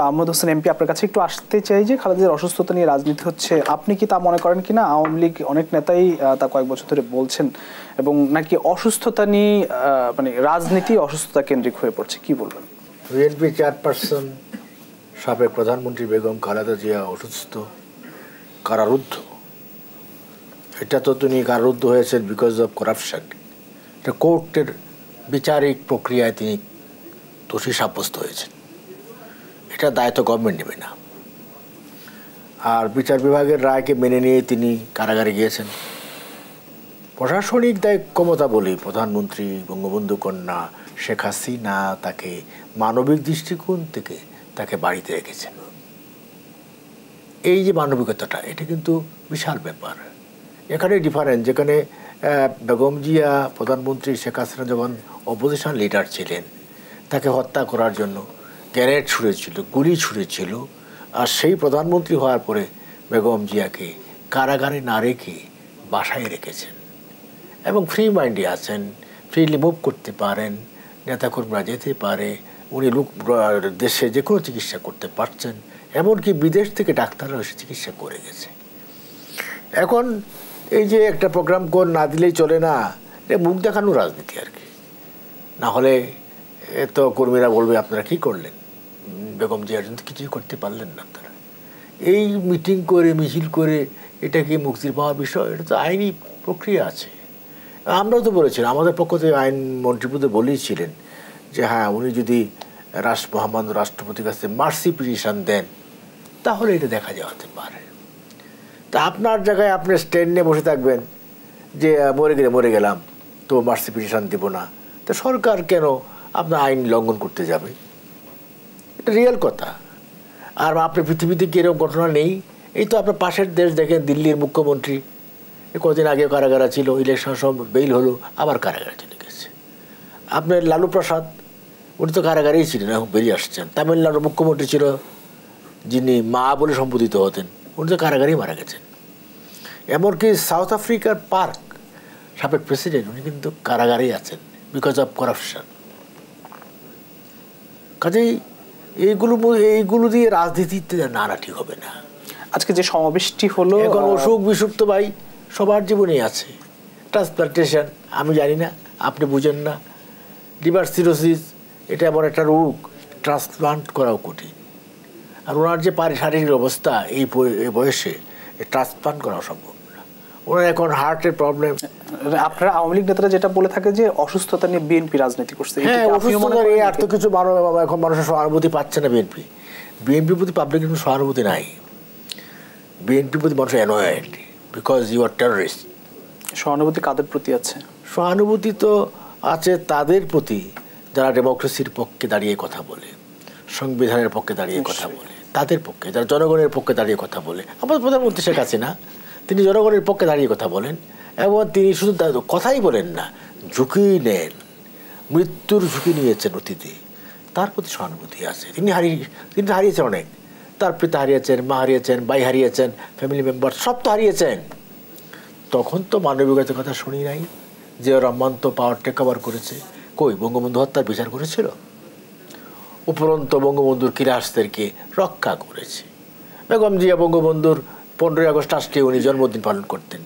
Ahmad Hossain MP, আপনার কাছে একটু আসতে চাই যে খালেদা জিয়ার অসুস্থতা নিয়ে রাজনীতি হচ্ছে, আপনি কি তা মনে করেন কিনা? আওয়ামী লীগ অনেক নেতাই তা কয়েক বছর ধরে বলছেন, এবং নাকি অসুস্থতা নিয়ে মানে রাজনীতি অসুস্থতা কেন্দ্রিক হয়ে পড়ছে, কি বলবেন? বিএনপি চেয়ারপারসন সাবেক প্রধানমন্ত্রী বেগম খালেদা জিয়া অসুস্থ, কারারুদ্ধ। এটা তো তিনি কারারুদ্ধ হয়েছেন বিকজ অফ করাপশন। এটা কোর্টের বিচারিক প্রক্রিয়ায় তিনি দোষী সাব্যস্ত হয়েছেন। এটা দায়িত্ব গভর্নমেন্ট নেবে না। আর বিচার বিভাগের রায়কে মেনে নিয়ে তিনি কারাগারে গিয়েছেন। প্রশাসনিক ক্ষমতা বলি প্রধানমন্ত্রী, বঙ্গবন্ধু কন্যা শেখ হাসিনা তাকে মানবিক দৃষ্টিকোণ থেকে তাকে বাড়িতে রেখেছেন। এই যে মানবিকতাটা, এটা কিন্তু বিশাল ব্যাপার। এখানে ডিফারেন্স, যেখানে বেগম জিয়া প্রধানমন্ত্রী শেখ হাসিনা যখন অপোজিশন লিডার ছিলেন, তাকে হত্যা করার জন্য গ্রেনেড ছুঁড়েছিল, গুলি ছুঁড়েছিল, আর সেই প্রধানমন্ত্রী হওয়ার পরে বেগম জিয়াকে কারাগারে না রেখে বাসায় রেখেছেন এবং ফ্রি মাইন্ডে আছেন, ফ্রিলি মুভ করতে পারেন, নেতাকর্মীরা যেতে পারে, উনি দেশে যে কোনো চিকিৎসা করতে পারছেন, এমনকি বিদেশ থেকে ডাক্তাররা এসে চিকিৎসা করে গেছে। এখন এই যে একটা প্রোগ্রাম কোড না দিলেই চলে না, এটা মুখ দেখানো রাজনীতি আর কি। না হলে তো কর্মীরা বলবে আপনারা কী করলেন, বেগম জিয়ার জন্য কিছুই করতে পারলেন না আপনারা। এই মিটিং করে মিছিল করে এটা কি মুক্তির পাওয়ার বিষয়? এটা তো আইনি প্রক্রিয়া আছে। আমরাও তো বলেছিলাম, আমাদের পক্ষ থেকে আইন মন্ত্রীপদে বলেইছিলেন যে হ্যাঁ, উনি যদি মহামান্য রাষ্ট্রপতির কাছে মার্সি পিটিশন দেন তাহলে এটা দেখা যাওয়াতে পারে। তা আপনার জায়গায় আপনি স্ট্যান্ড নিয়ে বসে থাকবেন যে মরে গেলাম তো মার্সি পিটিশন দেব না, তো সরকার কেন আপনার আইন লঙ্ঘন করতে যাবে? এটা রিয়েল কথা। আর আপনার পৃথিবীতে কি এরকম ঘটনা নেই? এই তো আপনার পাশের দেশ দেখেন, দিল্লির মুখ্যমন্ত্রী কদিন আগে কারাগারে ছিল, ইলেকশন সব বেইল হলো, আবার কারাগারে চলে গেছে। আপনার লালু প্রসাদ, উনি তো কারাগারেই ছিলেন, এখন বেরিয়ে আসছেন। তামিলনাড়ুর মুখ্যমন্ত্রী ছিল যিনি মা বলে সম্বোধিত হতেন, উনি তো কারাগারেই মারা গেছেন। এমনকি সাউথ আফ্রিকার পার্ক সাবেক প্রেসিডেন্ট, উনি কিন্তু কারাগারেই আছেন বিকজ অফ করাপশন। কাজেই এইগুলো দিয়ে রাজনীতিতে না ঠিক হবে না। আজকে যে সমাবেশটি হলো, এখন অসুখ বিসুখ তো ভাই সবার জীবনেই আছে। ট্রান্সপ্লান্টেশন আমি জানি না, আপনি বুঝেন না। লিভার সিরোসিস এটা এমন একটা রোগ, ট্রান্সপ্লান্ট করাও কঠিন। আর ওনার যে শারীরিক অবস্থা এই বয়সে ট্রান্সপ্লান্ট করা সম্ভব না। ওনার এখন হার্টের প্রবলেম। আপনারা আওয়ামী লীগ নেতারা যেটা বলে থাকে যে অসুস্থতা নিয়ে বিএনপি রাজনীতি করছে, হ্যাঁ, অসুস্থতা নিয়ে আর তো কিছু এখন মানুষের সহানুভূতি পাচ্ছে না। বিএনপির প্রতি পাবলিকের কোনো সহানুভূতি নাই। বিএনপির প্রতি মানুষ annoyed because you are terrorist. সহানুভূতি কাদের প্রতি আছে? সহানুভূতি তো আছে তাদের প্রতি যারা ডেমোক্রেসির পক্ষে দাঁড়িয়ে কথা বলে, সংবিধানের পক্ষে দাঁড়িয়ে কথা বলে, তাদের পক্ষে যারা জনগণের পক্ষে দাঁড়িয়ে কথা বলে। আমাদের প্রধানমন্ত্রী শেখ হাসিনা, তিনি জনগণের পক্ষে দাঁড়িয়ে কথা বলেন এবং তিনি শুধু কথাই বলেন না, ঝুঁকি নেন, মৃত্যুর ঝুঁকি নিয়েছেন অতীতে, তার প্রতি সহানুভূতি আছে। তিনি হারিয়েছেন অনেক, তার পিতা হারিয়েছেন, মা হারিয়েছেন, ভাই হারিয়েছেন, ফ্যামিলি মেম্বার সব তো হারিয়েছেন। তখন তো মানবিকতার কথা শুনি নাই। যে রহমান তো পাওয়ার টেক ওভার করেছে, কই বঙ্গবন্ধু হত্যার বিচার করেছিল? উপরন্ত বঙ্গবন্ধুর কিরাসদেরকে রক্ষা করেছে। বেগম জিয়া বঙ্গবন্ধুর 15ই আগস্ট আসলে উনি জন্মদিন পালন করতেন,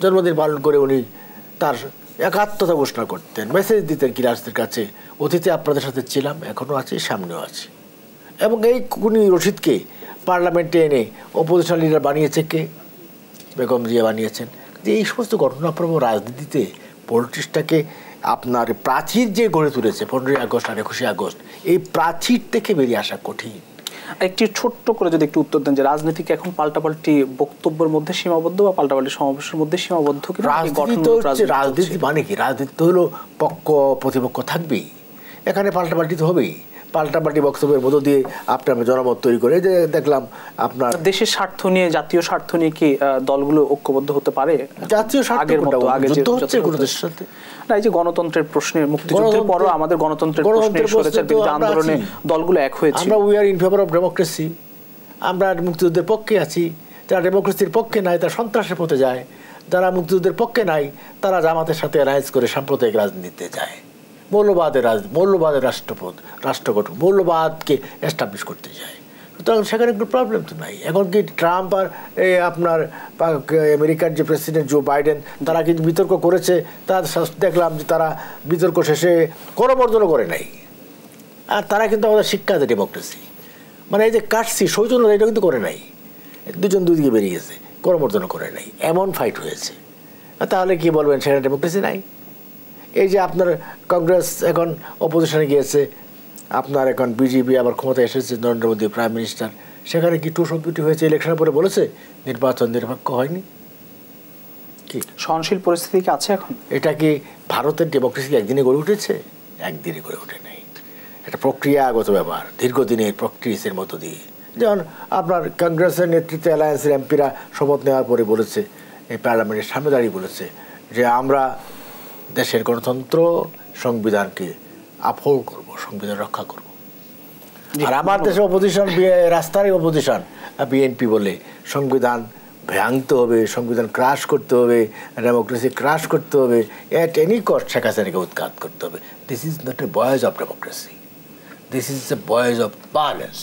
জন্মদিন পালন করে উনি তার একাত্মতা ঘোষণা করতেন, মেসেজ দিতেন কিরাসদের কাছে, অতীতে আপনাদের সাথে ছিলাম, এখনও আছি, সামনেও আছি। এবং এই উনি রশিদকে পার্লামেন্টে এনে অপোজিশন লিডার বানিয়েছে কে? বেগম জিয়া বানিয়েছেন। যে এই সমস্ত ঘটনাপ্রবণ রাজনীতিতে পলিটিক্সটাকে আপনার প্রাচীর যে গড়ে তুলেছে 15ই আগস্ট আর 21শে আগস্ট, এই প্রাচীর থেকে বেরিয়ে আসা কঠিন। একটি ছোট্ট করে যদি একটু উত্তর দেন যে রাজনীতি এখন পাল্টাপাল্টি বক্তব্যের মধ্যে সীমাবদ্ধ বা পাল্টাপাল্টি সমাবেশের মধ্যে সীমাবদ্ধ? রাজনীতি মানে কি? রাজনীতি তো হলো পক্ষ প্রতিপক্ষ থাকবেই, এখানে পাল্টাপাল্টি তো হবেই। পাল্টাপাল্টি বক্তব্যের মধ্য দিয়ে আপনার জনমত তৈরি করে যে দেখলাম আপনার দেশের স্বার্থ নিয়ে, জাতীয় স্বার্থ নিয়ে কি দলগুলো ঐক্যবদ্ধ হতে পারে? জাতীয় স্বার্থের মতো আগে যুদ্ধ হচ্ছে কোনো দেশের সাথে না। এই যে গণতন্ত্রের প্রশ্নে, মুক্তিযুদ্ধের পরও আমাদের গণতন্ত্রের প্রশ্নে স্বৈরাচার বিরোধী আন্দোলনে দলগুলো এক হয়েছে। আমরা we are in favour of democracy. আমরা মুক্তিযুদ্ধের পক্ষে আছি। যারা ডেমোক্রেসির পক্ষে নাই তারা সন্ত্রাসের পথে যায়, যারা মুক্তিযুদ্ধের পক্ষে নাই তারা জামাতের সাথে অ্যালায়েন্স করে সাম্প্রদায়িক রাজনীতিতে যায়। মৌলবাদের রাষ্ট্র গঠন, মৌলবাদকে এস্টাবলিশ করতে যায়। সুতরাং সেখানে একটু প্রবলেম তো নাই। এখন কি ট্রাম্প আর আপনার আমেরিকার যে প্রেসিডেন্ট জো বাইডেন তারা কিন্তু বিতর্ক করেছে, তার দেখলাম যে তারা বিতর্ক শেষে করমর্দনও করে নাই। আর তারা কিন্তু আমাদের শিক্ষা দেয় ডেমোক্রেসি, মানে এই যে কাটছি সৌজন্য এটা কিন্তু করে নাই, দুজন দুদিকে বেরিয়ে গেছে, করমর্দনও করে নাই, এমন ফাইট হয়েছে। তাহলে কি বলবেন সেখানে ডেমোক্রেসি নাই? এই যে আপনার কংগ্রেস এখন অপোজিশনে গিয়েছে, আপনার এখন বিজেপি আবার ক্ষমতায় এসেছে, নরেন্দ্র মোদী প্রাইম মিনিস্টার, সেখানে কি টু শব্দটি হয়েছে ইলেকশনের পরে বলেছে নির্বাচন নিরপেক্ষ হয়নি? কি সহনশীল পরিস্থিতি কি আছে এখন? এটা কি ভারতের ডেমোক্রেসি একদিনে গড়ে উঠেছে? একদিনে গড়ে ওঠে নাই, এটা প্রক্রিয়াগত ব্যাপার, দীর্ঘদিনের প্রক্রিয়ার মতো দিয়ে। যেমন আপনার কংগ্রেসের নেতৃত্বে অ্যালায়েন্সের এমপিরা শপথ নেওয়ার পরে বলেছে, এই পার্লামেন্টের সামনে দাঁড়িয়ে বলেছে যে আমরা দেশের গণতন্ত্র সংবিধানকে আপহোল্ড করব, সংবিধান রক্ষা করব। আর আমার দেশের অপোজিশন, রাস্তার অপোজিশন বিএনপি বলে সংবিধান ভাঙতে হবে, সংবিধান ক্রাশ করতে হবে, ডেমোক্রেসি ক্রাশ করতে হবে, এট এনি কস্ট শেখ হাসিনাকে উৎখাত করতে হবে। This is not a boys of democracy, this is a boys of violence.